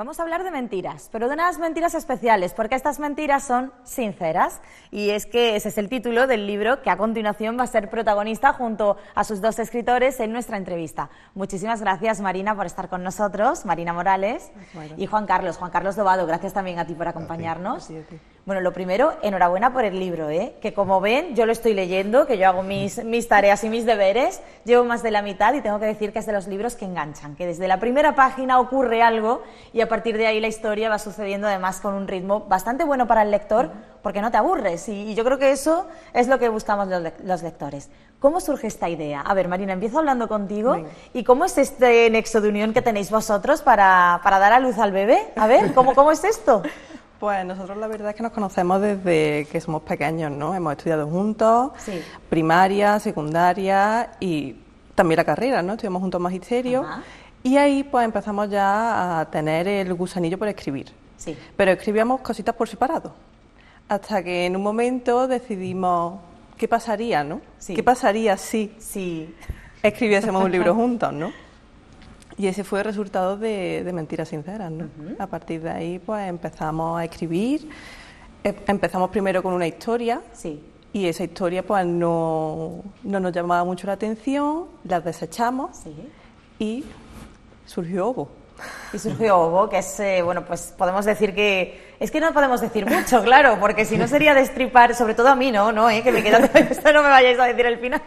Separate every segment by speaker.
Speaker 1: Vamos a hablar de mentiras, pero de unas mentiras especiales, porque estas mentiras son sinceras. Y es que ese es el título del libro que a continuación va a ser protagonista junto a sus dos escritores en nuestra entrevista. Muchísimas gracias, Marina, por estar con nosotros, Marina Morales, y Juan Carlos Dobado, gracias también a ti por acompañarnos.
Speaker 2: A ti.
Speaker 1: Bueno, lo primero, enhorabuena por el libro, que como ven, yo lo estoy leyendo, que yo hago mis tareas y mis deberes, llevo más de la mitad y tengo que decir que es de los libros que enganchan, que desde la primera página ocurre algo y a partir de ahí la historia va sucediendo además con un ritmo bastante bueno para el lector, porque no te aburres y yo creo que eso es lo que buscamos los lectores. ¿Cómo surge esta idea? A ver, Marina, empiezo hablando contigo. Venga. ¿Y cómo es este nexo de unión que tenéis vosotros para dar a luz al bebé? A ver, ¿cómo es esto?
Speaker 2: Pues nosotros la verdad es que nos conocemos desde que somos pequeños, ¿no? Hemos estudiado juntos, sí. Primaria, secundaria y también la carrera, ¿no? Estudiamos juntos magisterio. Ajá. Y ahí pues empezamos ya a tener el gusanillo por escribir. Sí. Pero escribíamos cositas por separado. Hasta que en un momento decidimos qué pasaría, ¿no? Sí. ¿Qué pasaría si escribiésemos un libro juntos, ¿no? Y ese fue el resultado de Mentiras Sinceras, ¿no? A partir de ahí, pues, empezamos a escribir. Empezamos primero con una historia. Sí. Y esa historia, pues, no nos llamaba mucho la atención, la desechamos. Sí. Y surgió Obo.
Speaker 1: Y surgió Obo, que es, bueno, pues podemos decir que... Es que no podemos decir mucho, claro, porque si no sería destripar, sobre todo a mí, ¿no? Que me queda esto, no me vayáis a decir el final.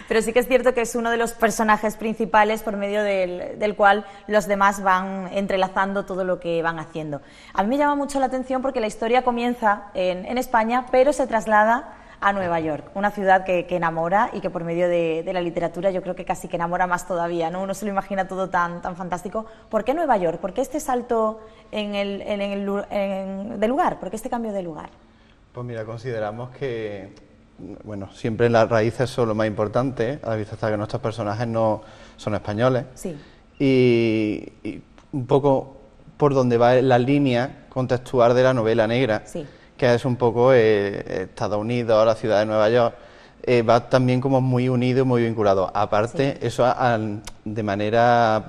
Speaker 1: Pero sí que es cierto que es uno de los personajes principales por medio del cual los demás van entrelazando todo lo que van haciendo. A mí me llama mucho la atención porque la historia comienza en España, pero se traslada a Nueva York, una ciudad que enamora y que por medio de la literatura yo creo que casi que enamora más todavía, ¿no? Uno se lo imagina todo tan fantástico. ¿Por qué Nueva York? ¿Por qué este salto de lugar? ¿Por qué este cambio de lugar?
Speaker 3: Pues mira, consideramos que, bueno, siempre las raíces son lo más importante, a la vista está que nuestros personajes no son españoles. Sí. Y un poco por donde va la línea contextual de la novela negra. Sí. Que es un poco Estados Unidos, la ciudad de Nueva York, va también como muy unido, muy vinculado. Aparte, sí. Eso de manera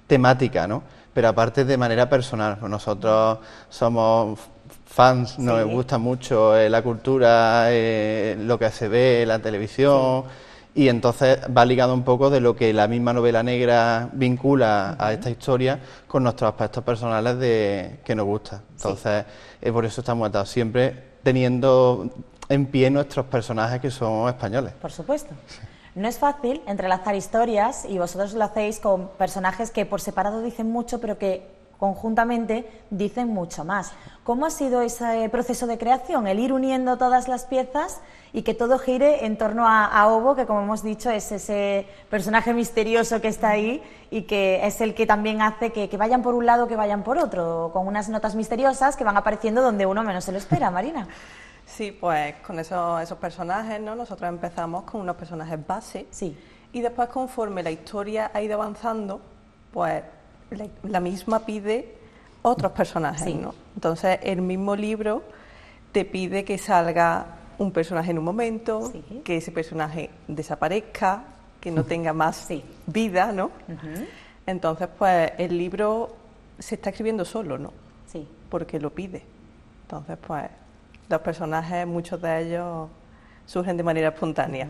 Speaker 3: temática, ¿no? Pero aparte de manera personal. Nosotros somos fans, sí. Nos gusta mucho la cultura, lo que se ve, la televisión... Sí. Y entonces va ligado un poco de lo que la misma novela negra vincula a esta historia con nuestros aspectos personales que nos gusta. Entonces, por eso estamos atados siempre teniendo en pie nuestros personajes que son españoles.
Speaker 1: Por supuesto. No es fácil entrelazar historias y vosotros lo hacéis con personajes que por separado dicen mucho, pero que conjuntamente dicen mucho más. ¿Cómo ha sido ese proceso de creación? El ir uniendo todas las piezas y que todo gire en torno a Obo, que como hemos dicho es ese personaje misterioso que está ahí y que es el que también hace que vayan por un lado, que vayan por otro, con unas notas misteriosas que van apareciendo donde uno menos se lo espera, Marina.
Speaker 2: Sí, pues con esos personajes, ¿no? Nosotros empezamos con unos personajes base. Sí. Y después, conforme la historia ha ido avanzando, pues la misma pide otros personajes, sí. ¿No? Entonces, el mismo libro te pide que salga un personaje en un momento, sí. Que ese personaje desaparezca, que no tenga más vida, ¿no? Entonces, pues, el libro se está escribiendo solo, ¿no? Sí. Porque lo pide. Entonces, pues, los personajes, muchos de ellos surgen de manera espontánea.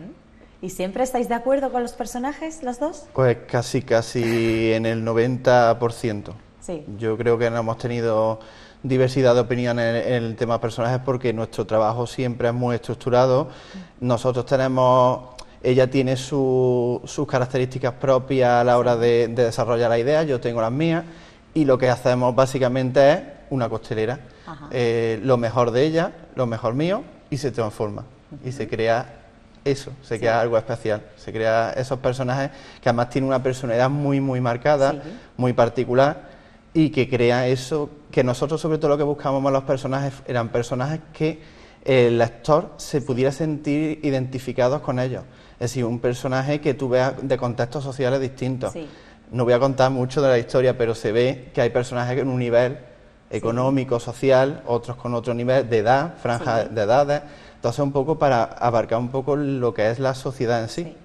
Speaker 1: ¿Y siempre estáis de acuerdo con los personajes, los dos?
Speaker 3: Pues casi en el 90%. Sí. Yo creo que no hemos tenido diversidad de opiniones en el tema personajes porque nuestro trabajo siempre es muy estructurado. Nosotros ella tiene sus características propias a la hora de desarrollar la idea, yo tengo las mías, y lo que hacemos básicamente es una costelera. Lo mejor de ella, lo mejor mío, y se transforma, y se crea eso, se crea algo especial, se crea esos personajes que además tienen una personalidad muy marcada, muy particular, y que crea eso, que nosotros sobre todo lo que buscamos con los personajes eran personajes que el lector se pudiera sentir identificados con ellos, es decir, un personaje que tú veas de contextos sociales distintos. No voy a contar mucho de la historia, pero se ve que hay personajes en un nivel económico, social, otros con otro nivel de edad, franja de edades. Entonces, un poco para abarcar un poco lo que es la sociedad en sí.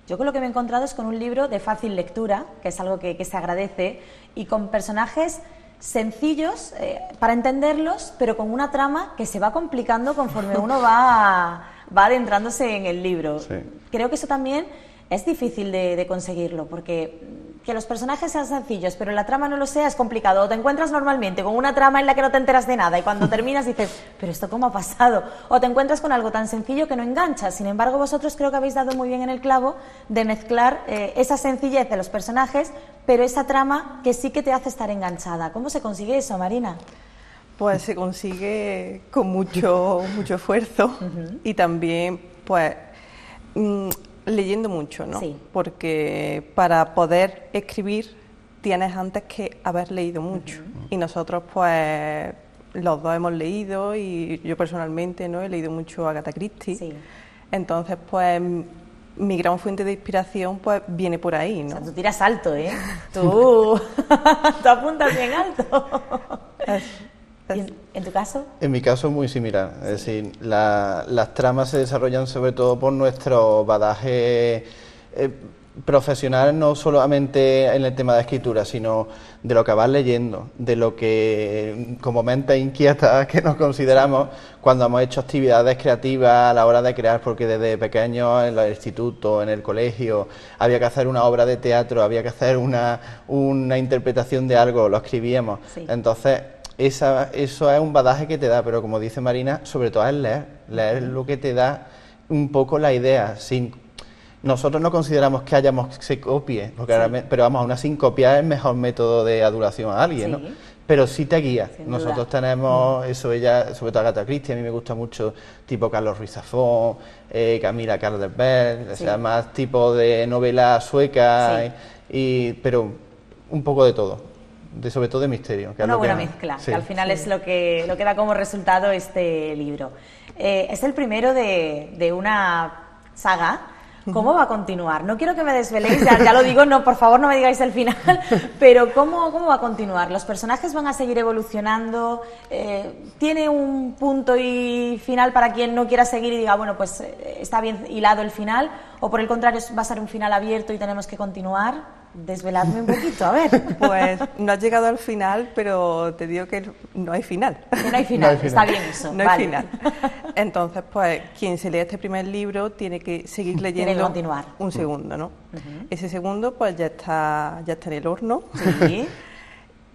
Speaker 1: Yo con lo que me he encontrado es con un libro de fácil lectura, que es algo que se agradece, y con personajes sencillos para entenderlos, pero con una trama que se va complicando conforme uno va adentrándose en el libro.
Speaker 3: Sí.
Speaker 1: Creo que eso también es difícil de conseguirlo, porque que los personajes sean sencillos, pero la trama no lo sea, es complicado. O te encuentras normalmente con una trama en la que no te enteras de nada y cuando terminas dices, ¿pero esto cómo ha pasado? O te encuentras con algo tan sencillo que no engancha. Sin embargo, vosotros creo que habéis dado muy bien en el clavo de mezclar esa sencillez de los personajes, pero esa trama que sí que te hace estar enganchada. ¿Cómo se consigue eso, Marina?
Speaker 2: Pues se consigue con mucho esfuerzo y también, pues, leyendo mucho, ¿no?
Speaker 1: Sí.
Speaker 2: Porque para poder escribir tienes antes que haber leído mucho. Y nosotros, pues, los dos hemos leído y yo personalmente, ¿no? He leído mucho a Agatha Christie.
Speaker 1: Sí.
Speaker 2: Entonces, pues, mi gran fuente de inspiración, pues, viene por ahí, ¿no?
Speaker 1: O sea, tú tiras alto, ¿eh? Tú apuntas bien alto. ¿Y en tu caso?
Speaker 3: En mi caso es muy similar, es decir, las tramas se desarrollan sobre todo por nuestro badaje profesional, no solamente en el tema de escritura, sino de lo que vas leyendo, de lo que como mente inquieta que nos consideramos cuando hemos hecho actividades creativas a la hora de crear, porque desde pequeños en el instituto, en el colegio, había que hacer una obra de teatro, había que hacer una interpretación de algo, lo escribíamos,
Speaker 1: sí.
Speaker 3: Entonces eso es un badaje que te da, pero como dice Marina, sobre todo es leer lo que te da un poco la idea. Nosotros no consideramos que se copie, porque pero vamos, una sin copiar es el mejor método de adulación a alguien, ¿no? Pero sí te guía. Nosotros tenemos eso, sobre todo Agatha Christie, a mí me gusta mucho, tipo Carlos Ruiz Zafón, Camila Carlsberg, o sea, más tipo de novela sueca, pero un poco de todo. Sobre todo de misterio. Que
Speaker 1: una buena mezcla, que al final es lo que da como resultado este libro. Es el primero de una saga. ¿Cómo va a continuar? No quiero que me desveléis, ya lo digo, no, por favor no me digáis el final, pero ¿cómo va a continuar? ¿Los personajes van a seguir evolucionando? ¿Tiene un punto y final para quien no quiera seguir y diga, bueno, pues está bien hilado el final? ¿O por el contrario va a ser un final abierto y tenemos que continuar? Desveladme un poquito, a ver.
Speaker 2: Pues no has llegado al final, pero te digo que no hay final.
Speaker 1: Que no hay final, está bien eso.
Speaker 2: No hay final. Entonces, pues, quien se lee este primer libro tiene que seguir leyendo,
Speaker 1: tiene que continuar.
Speaker 2: Un segundo, ¿no? Ese segundo, pues, ya está en el horno.
Speaker 1: Sí.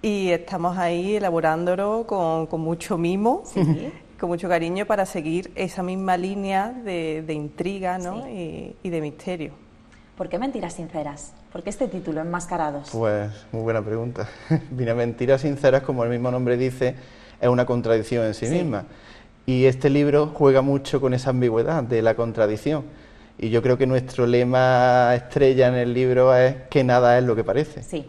Speaker 2: Y estamos ahí elaborándolo con mucho mimo.
Speaker 1: Sí.
Speaker 2: Con mucho cariño para seguir esa misma línea de intriga, ¿no?
Speaker 1: Sí.
Speaker 2: Y de misterio.
Speaker 1: ¿Por qué Mentiras Sinceras? ¿Por qué este título, Enmascarados?
Speaker 3: Pues muy buena pregunta. Mira, Mentiras Sinceras, como el mismo nombre dice, es una contradicción en sí misma. Y este libro juega mucho con esa ambigüedad de la contradicción. Y yo creo que nuestro lema estrella en el libro es que nada es lo que parece.
Speaker 1: Sí.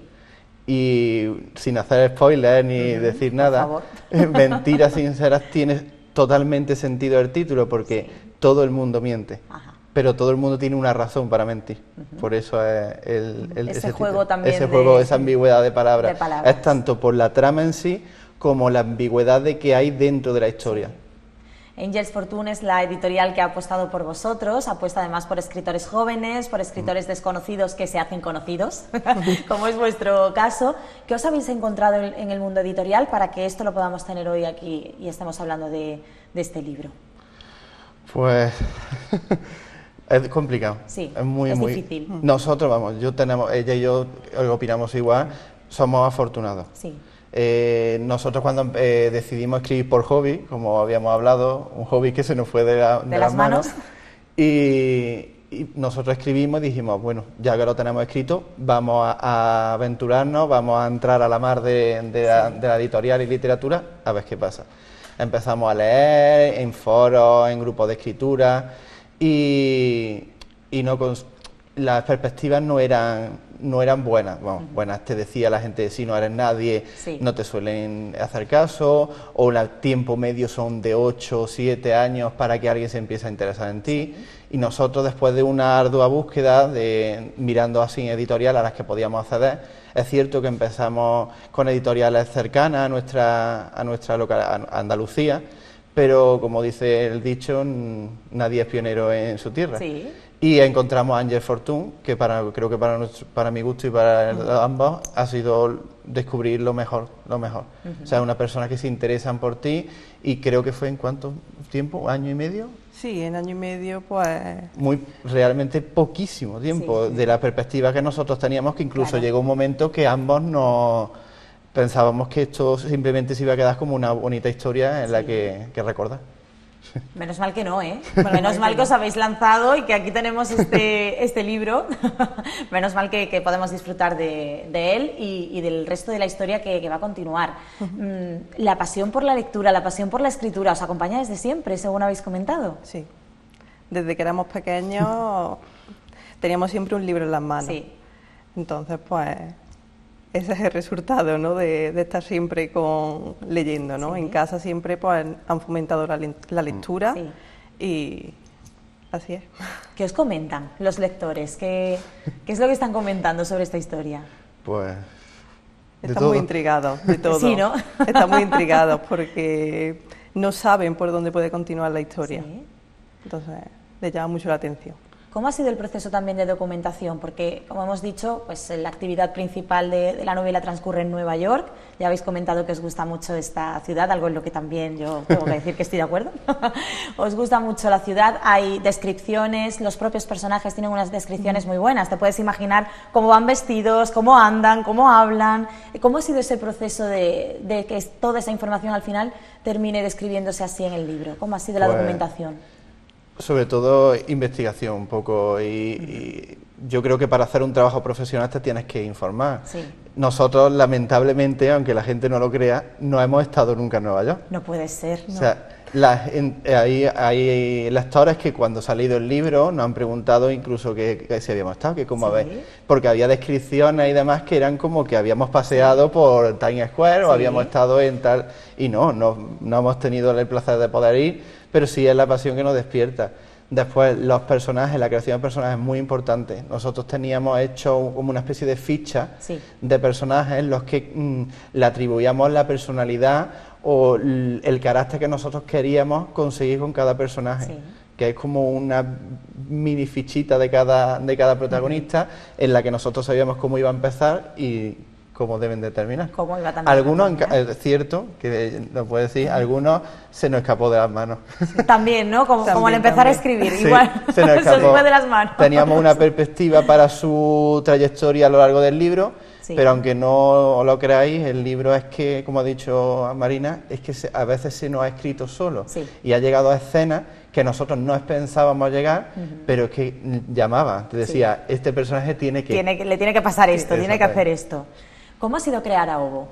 Speaker 3: Y sin hacer spoilers ni decir nada, Mentiras Sinceras tiene totalmente sentido el título, porque todo el mundo miente.
Speaker 1: Ajá.
Speaker 3: Pero todo el mundo tiene una razón para mentir. Por eso es
Speaker 1: ese juego también.
Speaker 3: Ese juego, esa ambigüedad de palabras. Es tanto por la trama en sí como la ambigüedad de que hay dentro de la historia.
Speaker 1: Angels Fortune es la editorial que ha apostado por vosotros, apuesta además por escritores jóvenes, por escritores desconocidos que se hacen conocidos, como es vuestro caso. ¿Qué os habéis encontrado en el mundo editorial para que esto lo podamos tener hoy aquí y estemos hablando de este libro?
Speaker 3: Pues es complicado.
Speaker 1: Sí,
Speaker 3: es muy
Speaker 1: difícil.
Speaker 3: Nosotros, vamos, ella y yo opinamos igual, somos afortunados.
Speaker 1: Sí.
Speaker 3: Nosotros cuando decidimos escribir por hobby, como habíamos hablado, un hobby que se nos fue de las manos, y nosotros escribimos y dijimos, bueno, ya que lo tenemos escrito, vamos a aventurarnos, vamos a entrar a la mar de la editorial y literatura, a ver qué pasa. Empezamos a leer en foros, en grupos de escritura, y las perspectivas no eran buenas. Bueno, buenas, te decía la gente, si no eres nadie, no te suelen hacer caso, o el tiempo medio son de 8 o 7 años para que alguien se empiece a interesar en ti. Y nosotros, después de una ardua búsqueda, mirando así editoriales a las que podíamos acceder, es cierto que empezamos con editoriales cercanas a nuestra local, a Andalucía, pero como dice el dicho, nadie es pionero en su tierra.
Speaker 1: Sí.
Speaker 3: Y encontramos a Ángel Fortún, que creo que para mi gusto y para ambos ha sido descubrir lo mejor, lo mejor. O sea, una persona que se interesan por ti, y creo que fue en cuánto tiempo, ¿año y medio?
Speaker 2: Sí, en año y medio, pues...
Speaker 3: Realmente poquísimo tiempo, sí. De la perspectiva que nosotros teníamos, que incluso llegó un momento que ambos nos pensábamos que esto simplemente se iba a quedar como una bonita historia en la que recordar.
Speaker 1: Menos mal que no, ¿eh? Menos mal que os habéis lanzado y que aquí tenemos este libro. Menos mal que podemos disfrutar de él y del resto de la historia que va a continuar. La pasión por la lectura, la pasión por la escritura, ¿os acompaña desde siempre, según habéis comentado?
Speaker 2: Sí. Desde que éramos pequeños teníamos siempre un libro en las manos. Sí. Entonces, pues... ese es el resultado, ¿no? de estar siempre leyendo, ¿no? Sí. En casa siempre pues, han fomentado la lectura y así es.
Speaker 1: ¿Qué os comentan los lectores? ¿Qué es lo que están comentando sobre esta historia?
Speaker 3: Pues...
Speaker 2: están muy intrigados de todo.
Speaker 1: Sí, ¿no?
Speaker 2: Están muy intrigados porque no saben por dónde puede continuar la historia. Sí. Entonces, les llama mucho la atención.
Speaker 1: ¿Cómo ha sido el proceso también de documentación? Porque, como hemos dicho, pues la actividad principal de la novela transcurre en Nueva York. Ya habéis comentado que os gusta mucho esta ciudad, algo en lo que también yo tengo que decir que estoy de acuerdo. Os gusta mucho la ciudad, hay descripciones, los propios personajes tienen unas descripciones muy buenas. Te puedes imaginar cómo van vestidos, cómo andan, cómo hablan. ¿Cómo ha sido ese proceso de que toda esa información al final termine describiéndose así en el libro? ¿Cómo ha sido la documentación?
Speaker 3: Sobre todo investigación un poco y yo creo que para hacer un trabajo profesional te tienes que informar. Sí. Nosotros, lamentablemente, aunque la gente no lo crea, no hemos estado nunca en Nueva York.
Speaker 1: No puede ser, ¿no?
Speaker 3: O sea, hay lectores que cuando ha salido el libro nos han preguntado incluso que si habíamos estado, que cómo habéis, porque había descripciones y demás que eran como que habíamos paseado por Times Square o habíamos estado en tal, y no hemos tenido el placer de poder ir, pero sí es la pasión que nos despierta. Después, los personajes, la creación de personajes es muy importante. Nosotros teníamos hecho como una especie de ficha de personajes en los que le atribuíamos la personalidad o el carácter que nosotros queríamos conseguir con cada personaje, que es como una mini fichita de cada protagonista en la que nosotros sabíamos cómo iba a empezar y cómo deben de terminar.
Speaker 1: ¿Cómo iba
Speaker 3: algunos, es cierto, que lo puedo decir, algunos se nos escapó de las manos.
Speaker 1: También, ¿no? Como al empezar a escribir, igual
Speaker 3: se nos escapó.
Speaker 1: Se fue de las manos.
Speaker 3: Teníamos una perspectiva para su trayectoria a lo largo del libro, pero aunque no lo creáis, el libro es que, como ha dicho Marina, es que a veces se nos ha escrito solo y ha llegado a escenas que nosotros no pensábamos llegar, pero es que llamaba, te decía, este personaje le tiene
Speaker 1: que pasar esto, tiene que hacer esto. ¿Cómo ha sido crear a Obo?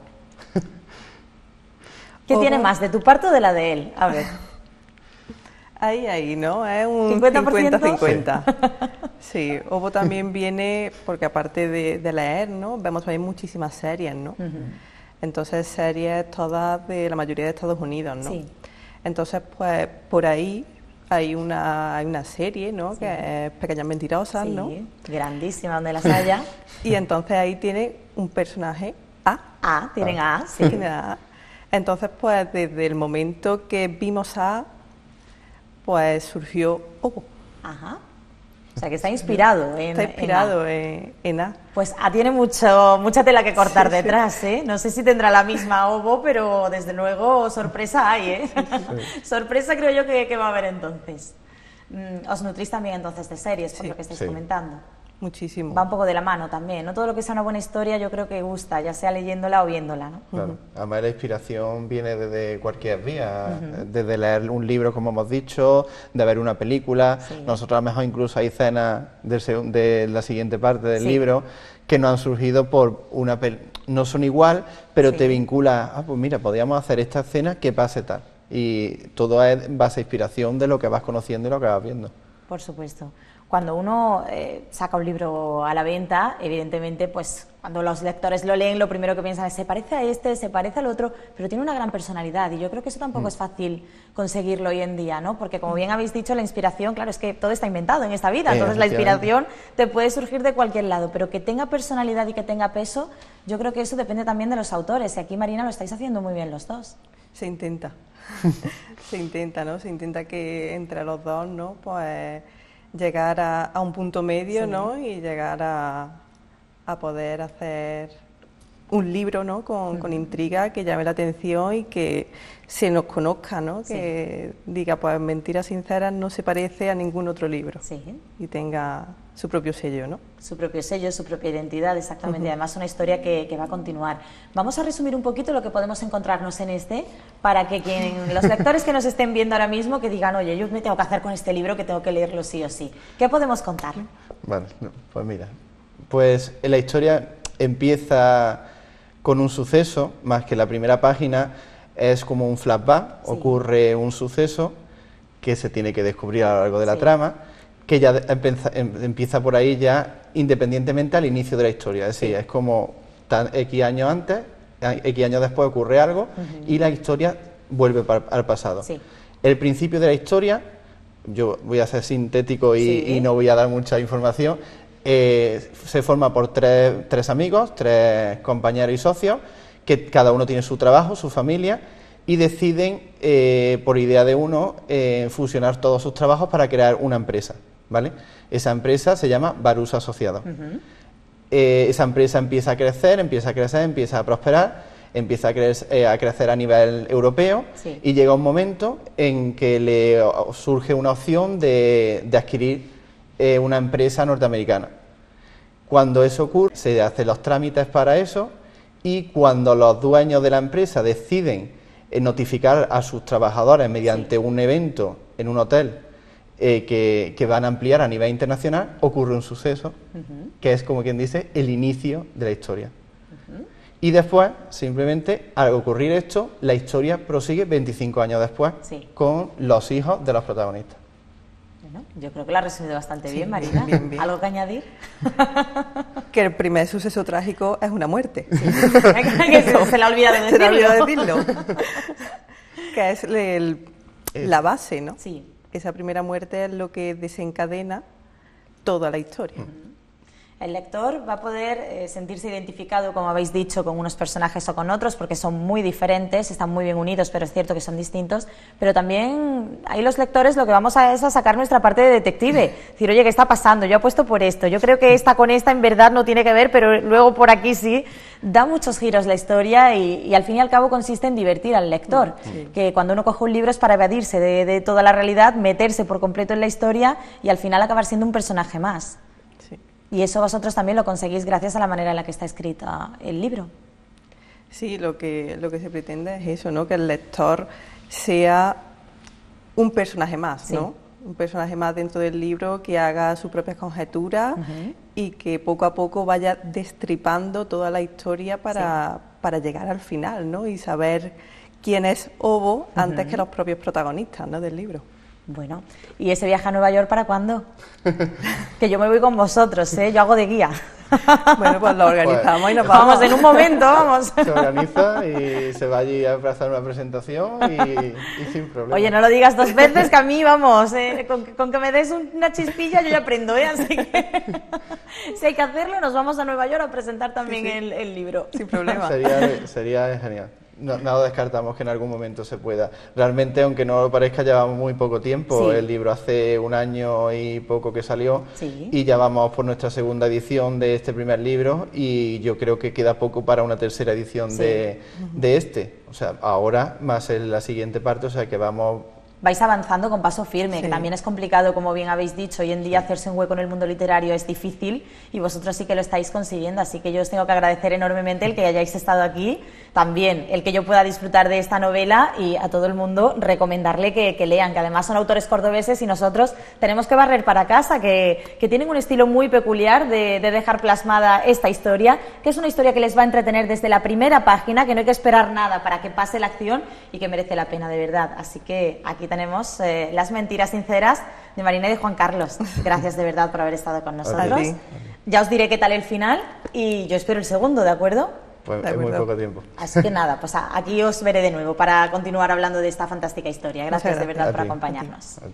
Speaker 1: ¿Qué tiene más, de tu parte o de la de él? A ver.
Speaker 2: Ahí, ¿no? Es un
Speaker 1: 50-50.
Speaker 2: Sí, Obo también viene, porque aparte de leer, ¿no? Vemos también muchísimas series, ¿no? Entonces, series todas de la mayoría de Estados Unidos, ¿no? Sí. Entonces, pues, por ahí hay una serie, ¿no? Que es Pequeñas Mentirosas, ¿no?
Speaker 1: Grandísima, donde las haya.
Speaker 2: Y entonces ahí tiene un personaje A.
Speaker 1: Tienen A, sí.
Speaker 2: Tienen A. Entonces, pues, desde el momento que vimos A, pues surgió Obo.
Speaker 1: Ajá. O sea, que está inspirado
Speaker 2: en A.
Speaker 1: Pues A tiene mucha tela que cortar detrás, ¿eh? No sé si tendrá la misma Obo, pero desde luego sorpresa hay, ¿eh? Sí. Sorpresa creo yo que va a haber entonces. Os nutrís también entonces de series, por lo que estáis comentando.
Speaker 2: Muchísimo.
Speaker 1: Va un poco de la mano también, ¿no? Todo lo que sea una buena historia yo creo que gusta, ya sea leyéndola o viéndola, ¿no?
Speaker 3: Claro. Además la inspiración viene desde cualquier vía, desde leer un libro, como hemos dicho, de ver una película. Nosotros a lo mejor incluso hay escenas de la siguiente parte del libro que nos han surgido por una no son igual, pero te vincula, pues mira, podríamos hacer esta escena que pase tal. Y todo es base a inspiración de lo que vas conociendo y lo que vas viendo.
Speaker 1: Por supuesto. Cuando uno saca un libro a la venta, evidentemente, pues cuando los lectores lo leen, lo primero que piensan es se parece a este, se parece al otro, pero tiene una gran personalidad y yo creo que eso tampoco es fácil conseguirlo hoy en día, ¿no? Porque como bien habéis dicho, la inspiración, claro, es que todo está inventado en esta vida, entonces la inspiración te puede surgir de cualquier lado, pero que tenga personalidad y que tenga peso, yo creo que eso depende también de los autores y aquí, Marina, lo estáis haciendo muy bien los dos.
Speaker 2: Se intenta, ¿no? Se intenta que entre los dos, ¿no? Pues llegar a un punto medio, ¿no? Y llegar a poder hacer un libro, ¿no? Con intriga, que llame la atención y que se nos conozca, ¿no? Que diga, pues Mentiras sinceras no se parece a ningún otro libro. Y tenga su propio sello, ¿no?
Speaker 1: Su propio sello, su propia identidad, exactamente. Además, una historia que va a continuar. Vamos a resumir un poquito lo que podemos encontrarnos en para que los lectores que nos estén viendo ahora mismo, que digan, oye, yo me tengo que hacer con este libro, que tengo que leerlo sí o sí. ¿Qué podemos contar?
Speaker 3: Vale, pues mira, pues la historia empieza con un suceso, más que la primera página, es como un flashback, ocurre un suceso que se tiene que descubrir a lo largo de la trama, que ya empieza por ahí ya independientemente al inicio de la historia, es decir, es como X años antes, X años después ocurre algo y la historia vuelve al pasado. El principio de la historia, yo voy a ser sintético y no voy a dar mucha información, se forma por tres amigos, tres compañeros y socios, que cada uno tiene su trabajo, su familia, y deciden, por idea de uno, fusionar todos sus trabajos para crear una empresa, ¿vale? Esa empresa se llama Barús Asociados. Esa empresa empieza a crecer, empieza a prosperar, empieza a crecer a nivel europeo y llega un momento en que le surge una opción de adquirir una empresa norteamericana. Cuando eso ocurre, se hacen los trámites para eso y cuando los dueños de la empresa deciden notificar a sus trabajadores mediante un evento en un hotel que van a ampliar a nivel internacional, ocurre un suceso que es, como quien dice, el inicio de la historia. Y después, simplemente, al ocurrir esto, la historia prosigue 25 años después con los hijos de los protagonistas.
Speaker 1: Bueno, yo creo que lo ha resumido bastante bien, Marina.
Speaker 2: Bien.
Speaker 1: ¿Algo que añadir?
Speaker 2: Que el primer suceso trágico es una muerte.
Speaker 1: Que se le ha olvidado decirlo.
Speaker 2: Se le ha olvidado decirlo. Que es la base, ¿no? Esa primera muerte es lo que desencadena toda la historia.
Speaker 1: El lector va a poder sentirse identificado, como habéis dicho, con unos personajes o con otros, porque son muy diferentes, están muy bien unidos, pero es cierto que son distintos. Pero también ahí los lectores lo que vamos es a sacar nuestra parte de detective. Decir, oye, ¿qué está pasando? Yo apuesto por esto. Yo creo que esta con esta en verdad no tiene que ver, pero luego por aquí sí. Da muchos giros la historia y al fin y al cabo consiste en divertir al lector. Que cuando uno coge un libro es para evadirse de toda la realidad, meterse por completo en la historia y al final acabar siendo un personaje más. Y eso vosotros también lo conseguís gracias a la manera en la que está escrita el libro.
Speaker 2: Sí, lo que se pretende es eso, ¿no? Que el lector sea un personaje más, ¿no? Un personaje más dentro del libro que haga sus propias conjeturas y que poco a poco vaya destripando toda la historia para llegar al final, ¿no? Y saber quién es Obo antes que los propios protagonistas, ¿no? Del libro.
Speaker 1: Bueno, ¿y ese viaje a Nueva York para cuándo? Que yo me voy con vosotros, ¿eh? Yo hago de guía.
Speaker 2: Bueno, pues lo organizamos
Speaker 1: pues,
Speaker 2: y nos vamos.
Speaker 1: En un momento, vamos.
Speaker 3: Se organiza y se va allí a hacer una presentación y sin problema.
Speaker 1: Oye, no lo digas dos veces, que a mí, vamos, con que me des una chispilla yo ya aprendo, ¿eh? Así que si hay que hacerlo, nos vamos a Nueva York a presentar también el libro.
Speaker 2: Sin problema.
Speaker 3: Sería genial. No lo descartamos que en algún momento se pueda. Realmente, aunque no lo parezca, llevamos muy poco tiempo. El libro hace 1 año y poco que salió y ya vamos por nuestra segunda edición de este primer libro y yo creo que queda poco para una tercera edición de este. O sea, ahora más en la siguiente parte, o sea que vamos...
Speaker 1: Vais avanzando con paso firme, que también es complicado, como bien habéis dicho, hoy en día hacerse un hueco en el mundo literario es difícil y vosotros sí que lo estáis consiguiendo, así que yo os tengo que agradecer enormemente el que hayáis estado aquí, también el que yo pueda disfrutar de esta novela y a todo el mundo recomendarle que lean, que además son autores cordobeses y nosotros tenemos que barrer para casa, que tienen un estilo muy peculiar de dejar plasmada esta historia, que es una historia que les va a entretener desde la primera página, que no hay que esperar nada para que pase la acción y que merece la pena de verdad, así que aquí tenemos Las Mentiras sinceras de Marina y de Juan Carlos. Gracias de verdad por haber estado con nosotros. Ya os diré qué tal el final y yo espero el segundo, ¿de acuerdo?
Speaker 3: Pues en muy poco tiempo.
Speaker 1: Así que nada, pues aquí os veré de nuevo para continuar hablando de esta fantástica historia. Gracias de verdad por acompañarnos.
Speaker 3: A ti.